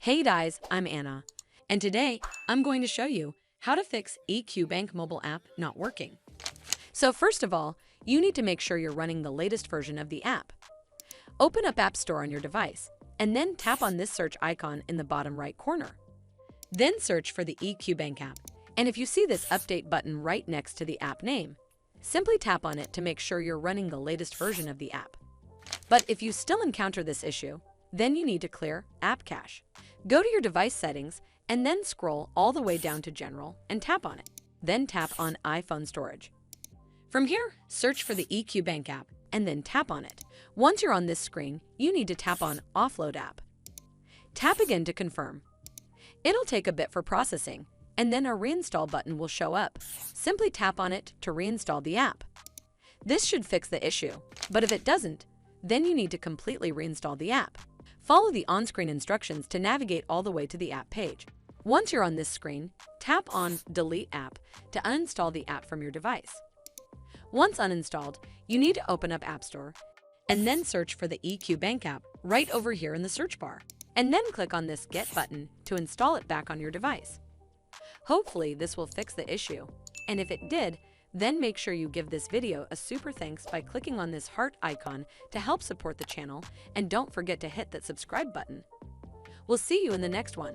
Hey guys, I'm Anna, and today I'm going to show you how to fix EQ Bank mobile app not working. So first of all, you need to make sure you're running the latest version of the app. Open up App Store on your device, and then tap on this search icon in the bottom right corner. Then search for the EQ Bank app, and if you see this update button right next to the app name, simply tap on it to make sure you're running the latest version of the app. But if you still encounter this issue, then you need to clear App Cache. Go to your device settings and then scroll all the way down to General and tap on it. Then tap on iPhone Storage. From here, search for the EQ Bank app and then tap on it. Once you're on this screen, you need to tap on Offload App. Tap again to confirm. It'll take a bit for processing, and then a Reinstall button will show up. Simply tap on it to reinstall the app. This should fix the issue, but if it doesn't, then you need to completely reinstall the app. Follow the on-screen instructions to navigate all the way to the app page. Once you're on this screen, tap on Delete App to uninstall the app from your device. Once uninstalled, you need to open up App Store and then search for the EQ Bank app right over here in the search bar, and then click on this Get button to install it back on your device. Hopefully this will fix the issue, and if it did, then make sure you give this video a super thanks by clicking on this heart icon to help support the channel, and don't forget to hit that subscribe button. We'll see you in the next one.